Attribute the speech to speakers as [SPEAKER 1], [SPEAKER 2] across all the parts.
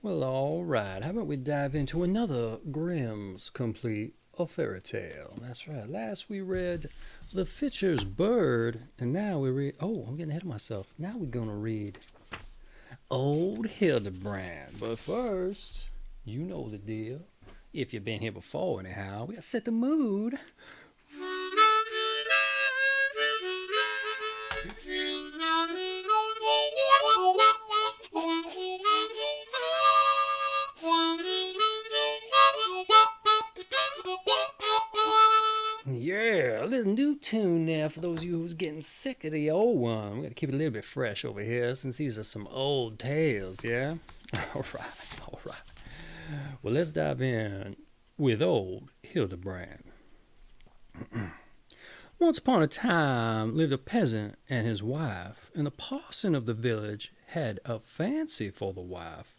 [SPEAKER 1] Well, all right. How about we dive into another Grimm's Complete a Fairy Tale? That's right. Last we read The Fisher's Bird, and now we read. Oh, I'm getting ahead of myself. Now we're gonna read Old Hildebrand. But first, you know the deal. If you've been here before, anyhow, we gotta set the mood. Yeah, a little new tune there for those of you who's getting sick of the old one. We gotta keep it a little bit fresh over here since these are some old tales, yeah? All right. Well, let's dive in with old Hildebrand. Once upon a time lived a peasant and his wife, and the parson of the village had a fancy for the wife,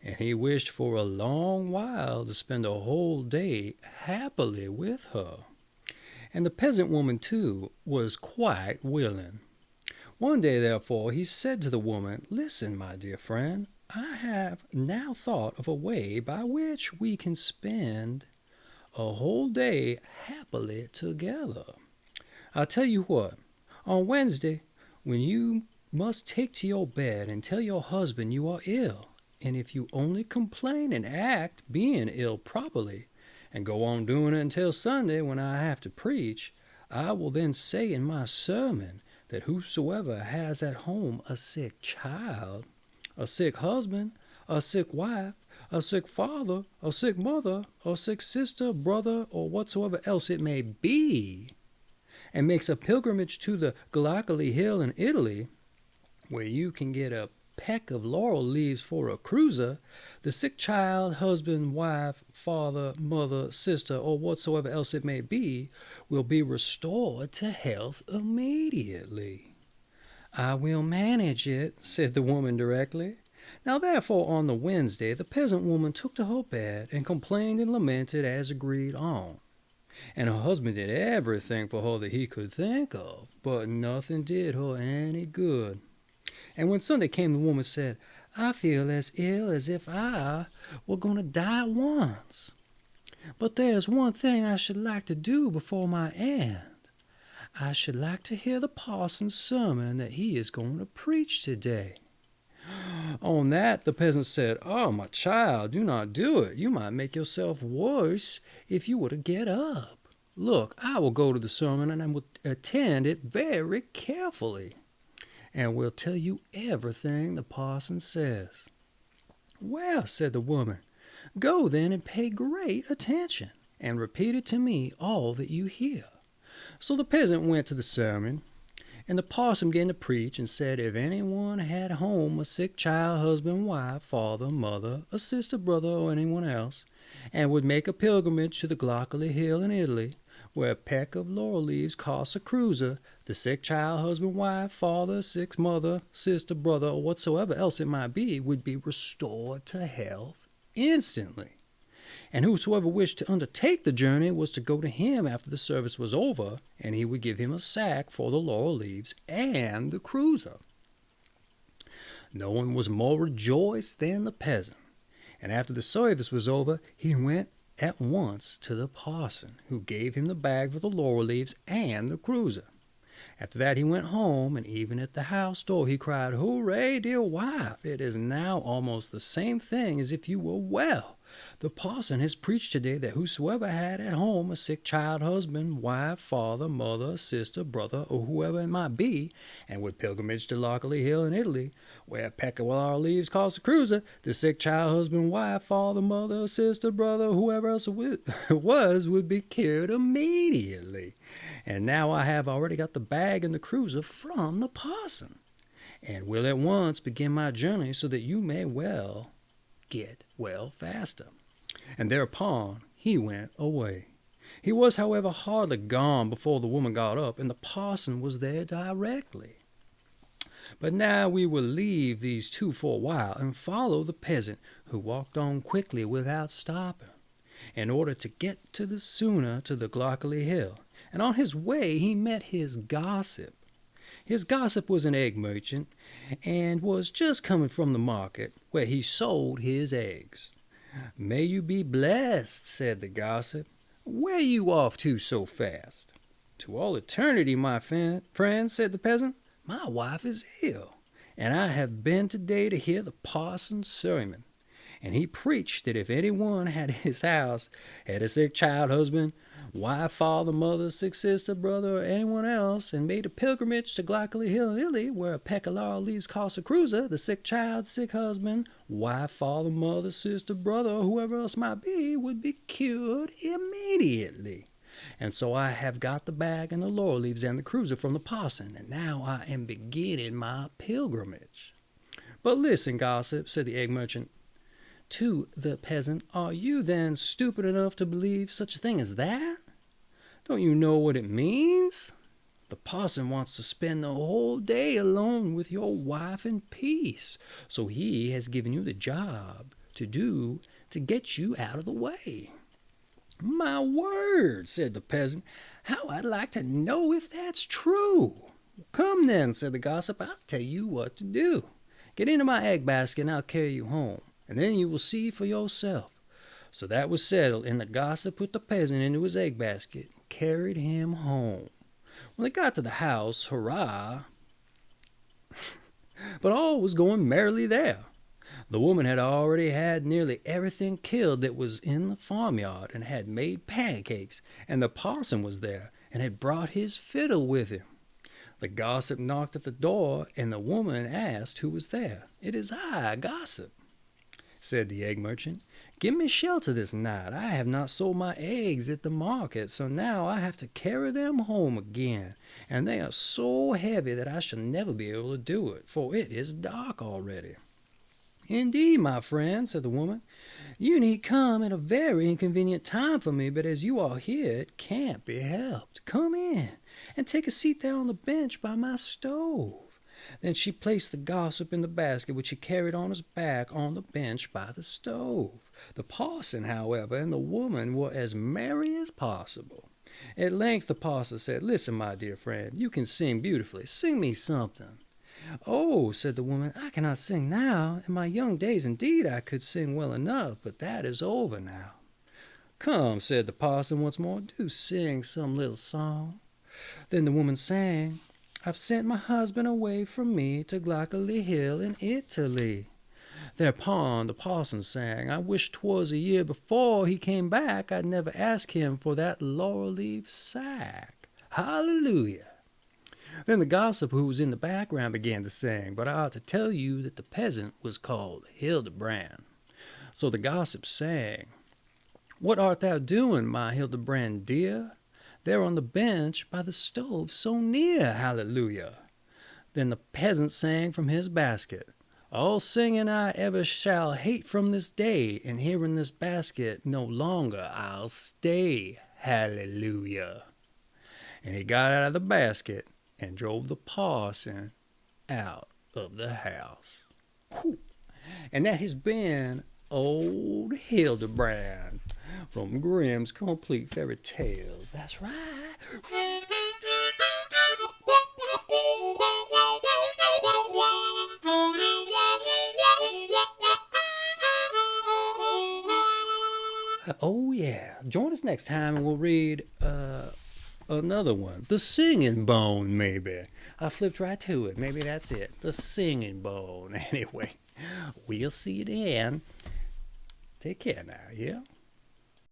[SPEAKER 1] and he wished for a long while to spend a whole day happily with her. And the peasant woman, too, was quite willing. One day, therefore, he said to the woman, "Listen, my dear friend, I have now thought of a way by which we can spend a whole day happily together. I'll tell you what, on Wednesday, when you must take to your bed and tell your husband you are ill, and if you only complain and act being ill properly, and go on doing it until Sunday when I have to preach, I will then say in my sermon that whosoever has at home a sick child, a sick husband, a sick wife, a sick father, a sick mother, a sick sister, brother, or whatsoever else it may be, and makes a pilgrimage to the Gallipoli Hill in Italy, where you can get a peck of laurel leaves for a cruiser, the sick child, husband, wife, father, mother, sister, or whatsoever else it may be, will be restored to health immediately." "I will manage it," said the woman directly. Now therefore on the Wednesday the peasant woman took to her bed and complained and lamented as agreed on. And her husband did everything for her that he could think of, but nothing did her any good. And when Sunday came, the woman said, "I feel as ill as if I were going to die at once. But there's one thing I should like to do before my end. I should like to hear the parson's sermon that he is going to preach today." On that the peasant said, "Oh, my child, do not do it. You might make yourself worse if you were to get up. Look, I will go to the sermon and I will attend it very carefully, and will tell you everything the parson says." "Well," said the woman, "go then and pay great attention, and repeat it to me all that you hear." So the peasant went to the sermon, and the parson began to preach and said, "If anyone had home a sick child, husband, wife, father, mother, a sister, brother, or anyone else, and would make a pilgrimage to the Gallipoli Hill in Italy, where a peck of laurel leaves costs a cruiser, the sick child, husband, wife, father, sick mother, sister, brother, or whatsoever else it might be, would be restored to health instantly. And whosoever wished to undertake the journey was to go to him after the service was over, and he would give him a sack for the laurel leaves and the cruiser." No one was more rejoiced than the peasant, and after the service was over, he went at once to the parson, who gave him the bag for the laurel leaves and the cruiser. After that he went home, and even at the house door he cried, "Hooray, dear wife! It is now almost the same thing as if you were well. The parson has preached today that whosoever had at home a sick child, husband, wife, father, mother, sister, brother, or whoever it might be, and would pilgrimage to Lockley Hill in Italy, where a peck of laurel leaves cost a cruiser, the sick child, husband, wife, father, mother, sister, brother, whoever else it was, would be cured immediately. And now I have already got the bag and the cruiser from the parson, and will at once begin my journey so that you may get well faster." And thereupon he went away. He was, however, hardly gone before the woman got up, and the parson was there directly. But now we will leave these two for a while and follow the peasant, who walked on quickly without stopping, in order to get the sooner to the Gallipoli Hill. And on his way he met his gossip. His gossip was an egg merchant, and was just coming from the market, where he sold his eggs. "May you be blessed," said the gossip. "Where you off to so fast?" "To all eternity, my friend," said the peasant. "My wife is ill, and I have been today to hear the parson's sermon. And he preached that if anyone had his house, had a sick child, husband, wife, father, mother, sick sister, brother, or anyone else, and made a pilgrimage to Glockley Hill in Italy, where a peccadillo leaves Casa Cruza, the sick child, sick husband, wife, father, mother, sister, brother, or whoever else might be, would be cured immediately. And so I have got the bag and the laurel leaves and the cruiser from the parson, and now I am beginning my pilgrimage." "But listen, gossip," said the egg merchant to the peasant, "are you then stupid enough to believe such a thing as that? Don't you know what it means? The parson wants to spend the whole day alone with your wife in peace, so he has given you the job to do to get you out of the way." "My word," said the peasant, "how I'd like to know if that's true." "Come then," said the gossip, "I'll tell you what to do. Get into my egg basket and I'll carry you home, and then you will see for yourself." So that was settled, and the gossip put the peasant into his egg basket and carried him home. When they got to the house, hurrah! But all was going merrily there. The woman had already had nearly everything killed that was in the farmyard, and had made pancakes, and the parson was there, and had brought his fiddle with him. The gossip knocked at the door, and the woman asked who was there. "It is I, gossip," said the egg merchant. "Give me shelter this night. I have not sold my eggs at the market, so now I have to carry them home again, and they are so heavy that I shall never be able to do it, for it is dark already." "Indeed, my friend," said the woman, "you need come at a very inconvenient time for me, but as you are here, it can't be helped. Come in, and take a seat there on the bench by my stove." Then she placed the gossip in the basket, which he carried on his back, on the bench by the stove. The parson, however, and the woman were as merry as possible. At length the parson said, "Listen, my dear friend, you can sing beautifully. Sing me something." "Oh," said the woman, "I cannot sing now. In my young days, indeed, I could sing well enough, but that is over now." "Come," said the parson once more, "do sing some little song." Then the woman sang, "I've sent my husband away from me to Glockley Hill in Italy." Thereupon the parson sang, "I wish 'twas a year before he came back, I'd never ask him for that laurel-leaf sack. Hallelujah." Then the gossip who was in the background began to sing, but I ought to tell you that the peasant was called Hildebrand. So the gossip sang, "What art thou doing, my Hildebrand dear? There on the bench by the stove so near, hallelujah." Then the peasant sang from his basket, "All singing I ever shall hate from this day, and here in this basket no longer I'll stay, hallelujah." And he got out of the basket and drove the parson out of the house. Whew. And that has been Old Hildebrand from Grimm's Complete Fairy Tales. That's right. Oh yeah. Join us next time and we'll read another one. The Singing Bone, maybe. I flipped right to it. Maybe that's it. The Singing Bone. Anyway, we'll see you then. Take care now, yeah?